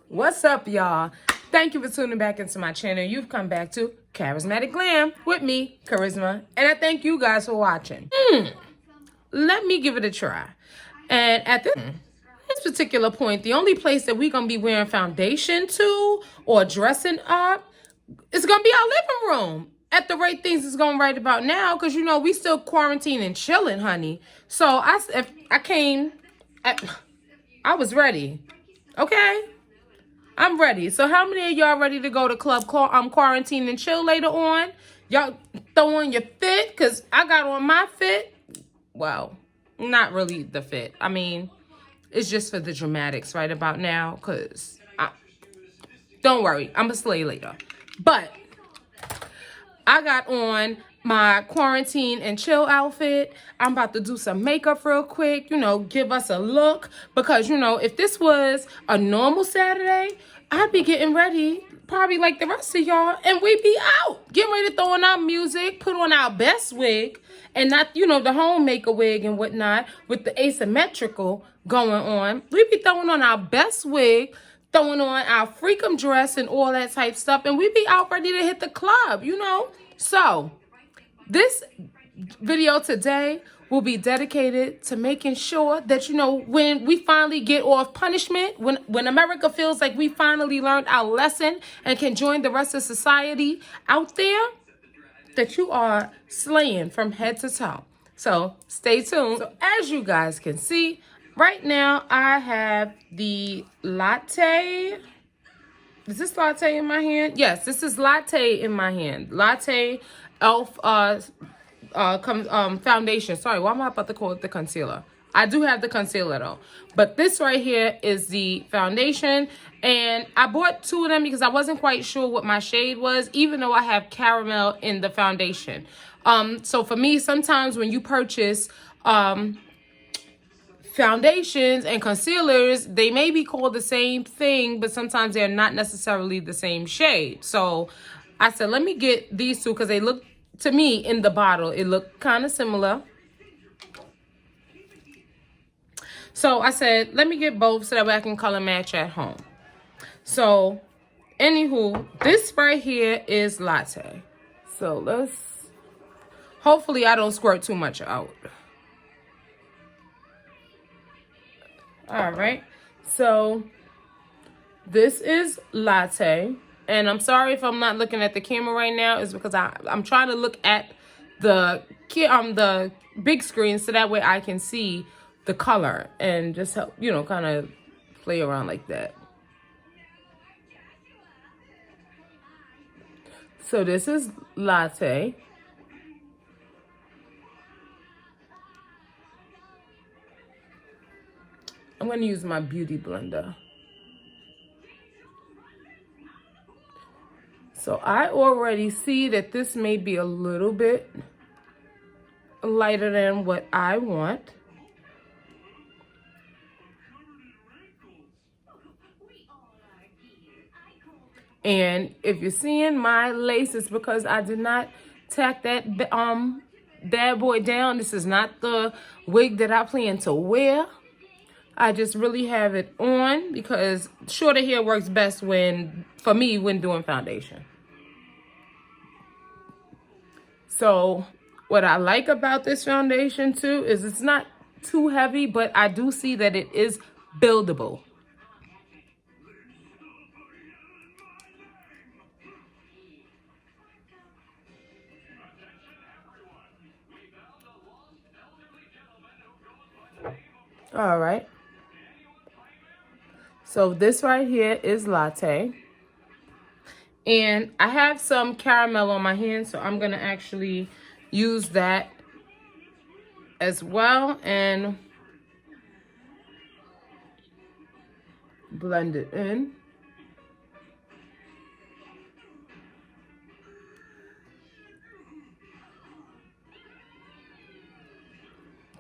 What's up, y'all? Thank you for tuning back into my channel. You've come back to Charismatic Glam with me, Charisma, and I thank you guys for watching. Let me give it a try. And at this particular point, the only place that we're going to be wearing foundation to or dressing up is going to be our living room. At the rate things is going right about now, because, you know, we still quarantining and chilling, honey. So I was ready. Okay? I'm ready. So how many of y'all ready to go to club quarantine and chill later on? Y'all throw on your fit, because I got on my fit. Well, not really the fit. I mean, it's just for the dramatics right about now, because don't worry, I'm a slay later. But I got on my quarantine and chill outfit. I'm about to do some makeup real quick, you know, give us a look. Because, you know, if this was a normal Saturday, I'd be getting ready, probably like the rest of y'all, and we'd be out. Getting ready to throw on our music, put on our best wig, and not, you know, the homemaker wig and whatnot, with the asymmetrical going on. We'd be throwing on our best wig, throwing on our freakum dress and all that type stuff, and we'd be out ready to hit the club, you know? So, this video today will be dedicated to making sure that, you know, when we finally get off punishment, when America feels like we finally learned our lesson and can join the rest of society out there, that you are slaying from head to toe. So stay tuned. So as you guys can see, right now I have the latte. Is this latte in my hand? Yes, this is latte in my hand. Latte E.L.F. Foundation. Sorry, why am I about to call it the concealer? I do have the concealer though. But this right here is the foundation. And I bought two of them because I wasn't quite sure what my shade was, even though I have caramel in the foundation. So for me, sometimes when you purchase foundations and concealers, they may be called the same thing, but sometimes they're not necessarily the same shade. So I said, let me get these two because they look, to me, in the bottle, it looked kind of similar. So I said, let me get both so that way I can color match at home. So, anywho, this right here is latte. So hopefully I don't squirt too much out. All right, so this is latte, and I'm sorry if I'm not looking at the camera right now. It's because I'm trying to look at the big screen so that way I can see the color and just help, you know, kind of play around like that. So this is latte. I'm going to use my beauty blender. So I already see that this may be a little bit lighter than what I want. And if you're seeing my lace, it's because I did not tack that bad boy down. This is not the wig that I plan to wear. I just really have it on because shorter hair works best for me when doing foundation. So what I like about this foundation too is it's not too heavy, but I do see that it is buildable. All right. So this right here is latte. And I have some caramel on my hand, so I'm going to actually use that as well and blend it in.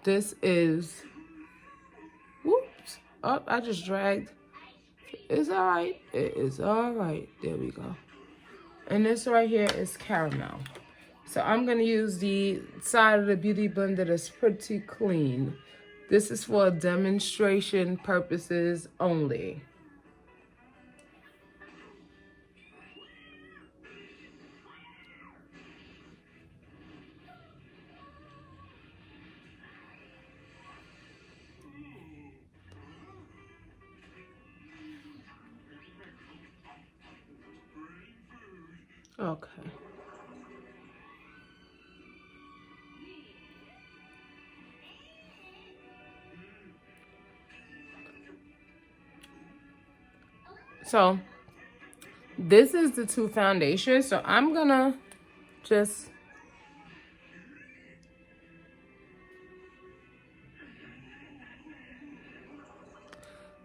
This is, whoops, oh, I just dragged. It's all right. It is all right. There we go. And this right here is caramel. So I'm going to use the side of the beauty blender that's pretty clean. This is for demonstration purposes only. Okay. So this is the two foundations. So I'm gonna just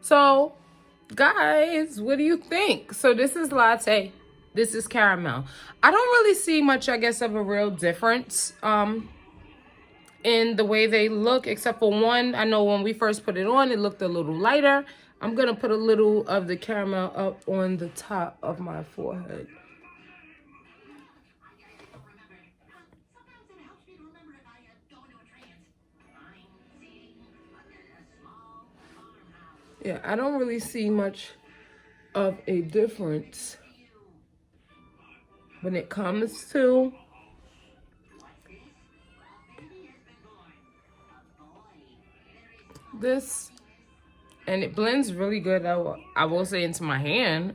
so guys, what do you think? So this is latte. This is caramel. I don't really see much, I guess, of a real difference in the way they look, except for one. I know when we first put it on, it looked a little lighter. I'm gonna put a little of the caramel up on the top of my forehead. Yeah, I don't really see much of a difference when it comes to this, and it blends really good. I will say into my hand.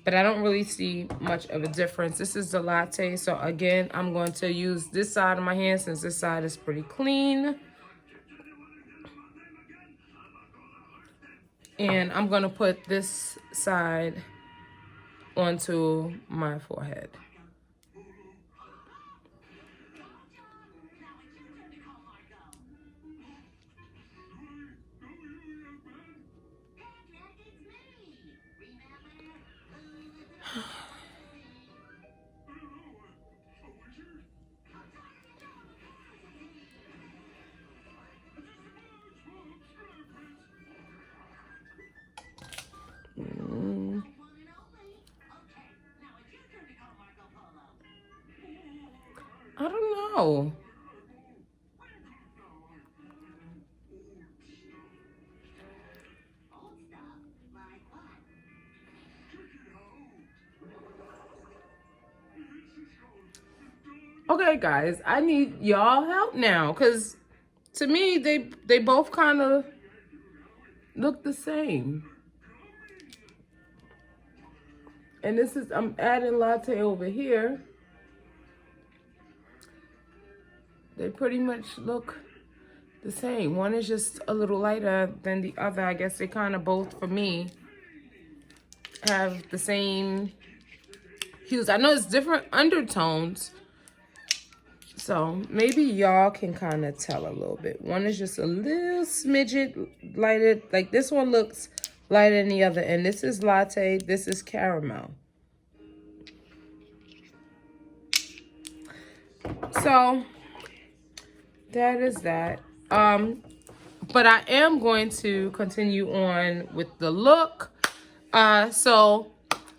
But I don't really see much of a difference. This is the latte. So again, I'm going to use this side of my hand since this side is pretty clean. And I'm going to put this side onto my forehead. I don't know. Okay, guys, I need y'all help now, because to me, they both kind of look the same. And this is, I'm adding latte over here. They pretty much look the same. One is just a little lighter than the other. I guess they kind of both, for me, have the same hues. I know it's different undertones, so maybe y'all can kind of tell a little bit. One is just a little smidget lighter. Like this one looks lighter than the other. And this is latte. This is caramel. So that is that. But I am going to continue on with the look. So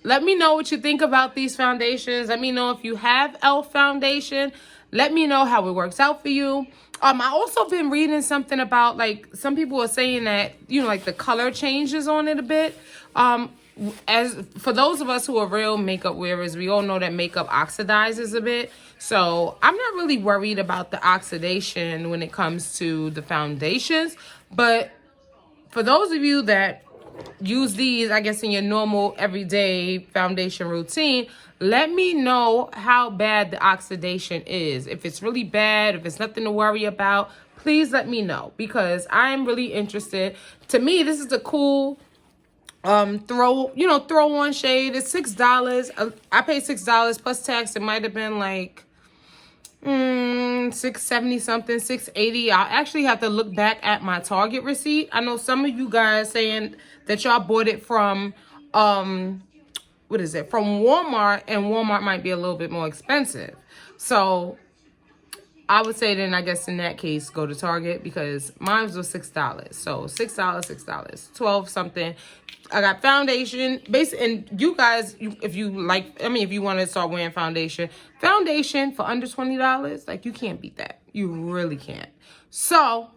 let me know what you think about these foundations. Let me know if you have E.L.F. foundation. Let me know how it works out for you. I also been reading something about, like, some people are saying that, you know, like the color changes on it a bit. As for those of us who are real makeup wearers, we all know that makeup oxidizes a bit. So I'm not really worried about the oxidation when it comes to the foundations. But for those of you that use these, I guess, in your normal everyday foundation routine, let me know how bad the oxidation is. If it's really bad, if it's nothing to worry about, please let me know, because I am really interested. To me, this is a cool throw on shade. It's $6. I paid $6 plus tax. It might have been like $6.70 something, $6.80. I'll actually have to look back at my Target receipt. I know some of you guys saying that y'all bought it from what is it, from Walmart, and Walmart might be a little bit more expensive. So I would say then, I guess in that case, go to Target, because mine was $6. So $6, 12 something. I got foundation, and you guys, if you like, I mean, if you want to start wearing foundation for under $20, like, you can't beat that. You really can't. So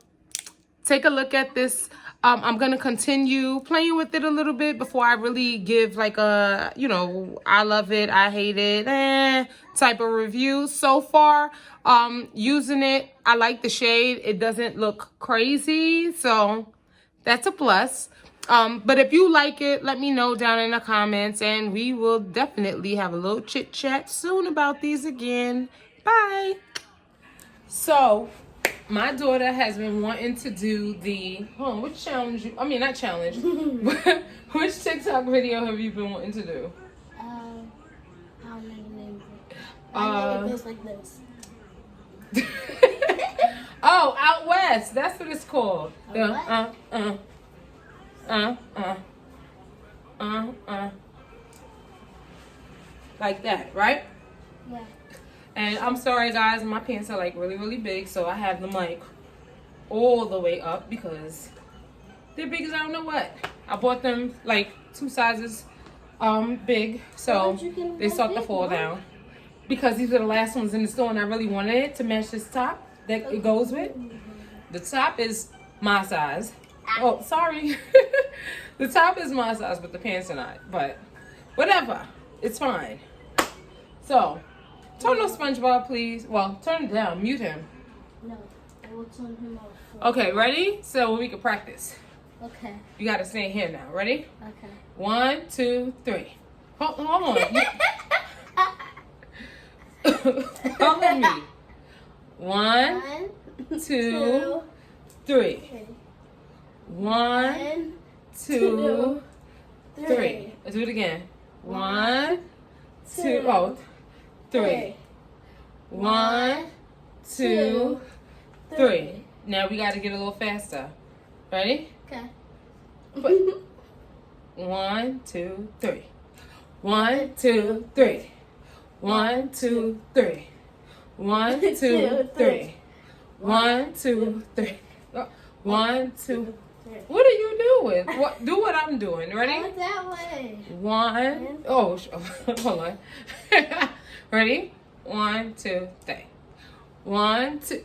take a look at this. I'm going to continue playing with it a little bit before I really give like a, I love it, I hate it, type of review. So far, using it, I like the shade. It doesn't look crazy, so that's a plus. But if you like it, let me know down in the comments, and we will definitely have a little chit chat soon about these again. Bye. So, my daughter has been wanting to do the, which challenge, not challenge, but which TikTok video have you been wanting to do? I don't know the name of it. I know it goes like this. Oh, Out West. That's what it's called. Like that, right? Yeah. And I'm sorry, guys. My pants are like really, really big, so I have them like all the way up because they're big as I don't know what. I bought them like 2 sizes big, so they start to fall down. Because these are the last ones in the store, and I really wanted it to match this top that it goes with. The top is my size. Oh, sorry. The top is my size, but the pants are not. But whatever. It's fine. So, turn on SpongeBob, please. Well, turn it down. Mute him. No, I will turn him off. Okay, ready? So we can practice. Okay. You got to stay here now. Ready? Okay. 1, 2, 3. Hold on. Follow me. 1, 2, 3. 1, 2, 3. Let's do it again. 1, 2, 3. 1, 2, 3. Now we got to get a little faster. Ready? Okay. 1, 2, 3. 1, 2, 3. 1, 2, 3. 1, 2, 3. 1, 2, 3. 1, 2. What are you doing? Do what I'm doing. Ready? Go that way. 1. Oh, hold on. Ready? 1, 2, 3. 1, 2.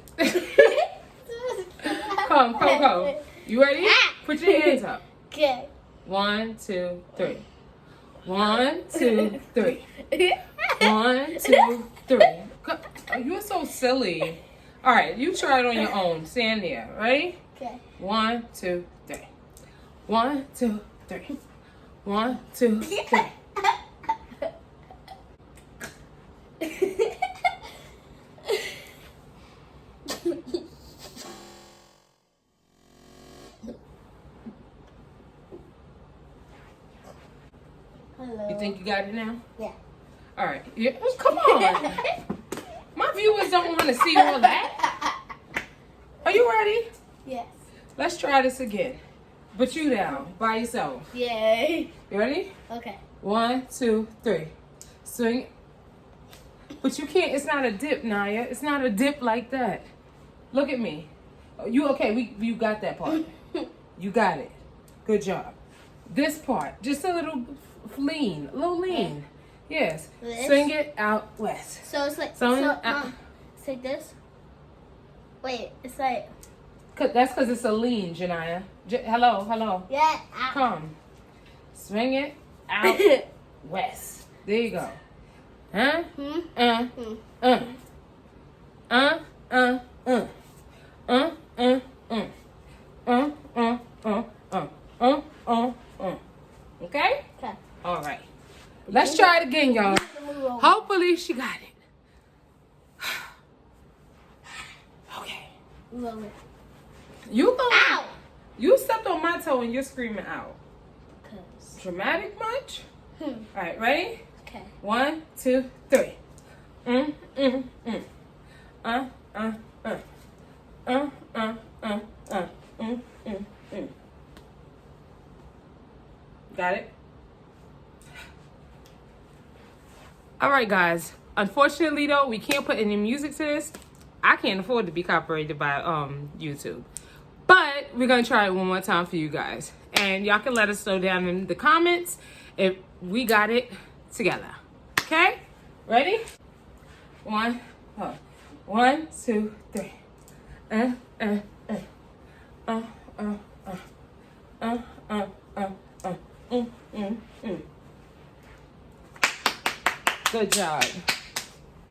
Come. You ready? Put your hands up. Okay. 1, 2, 3. 1, 2, 3. 1, 2, 3. You're so silly. All right, you try it on your own. Stand there. Ready? Okay. 1, 2, 3. 1, 2, 3. 1, 2, 3. Hello. You think you got it now? Yeah. All right. Yeah. Oh, come on. My viewers don't want to see all that. Are you ready? Yes. Let's try this again. But you down by yourself. Yay. You ready? Okay. 1, 2, 3. Swing. But you can't. It's not a dip, Naya. It's not a dip like that. Look at me. You okay? You got that part. You got it. Good job. This part, just a little lean, Yes. This? Swing it out west. So it's like it's like this. Wait, it's like. That's because it's a lean, Janaya. Hello. Yeah. Come. Swing it out west. There you go. Huh? Okay? Okay. All right. Let's try it again, y'all. Hopefully she got it. Okay. Move it. You go. Ow! You stepped on my toe and you're screaming out. 'Cause. Dramatic much? All right, ready? Okay. 1, 2, 3. Got it? All right, guys. Unfortunately, though, we can't put any music to this. I can't afford to be copyrighted by YouTube. But we're going to try it one more time for you guys. And y'all can let us know down in the comments if we got it together. Okay? Ready? 1, 2, 3. Good job.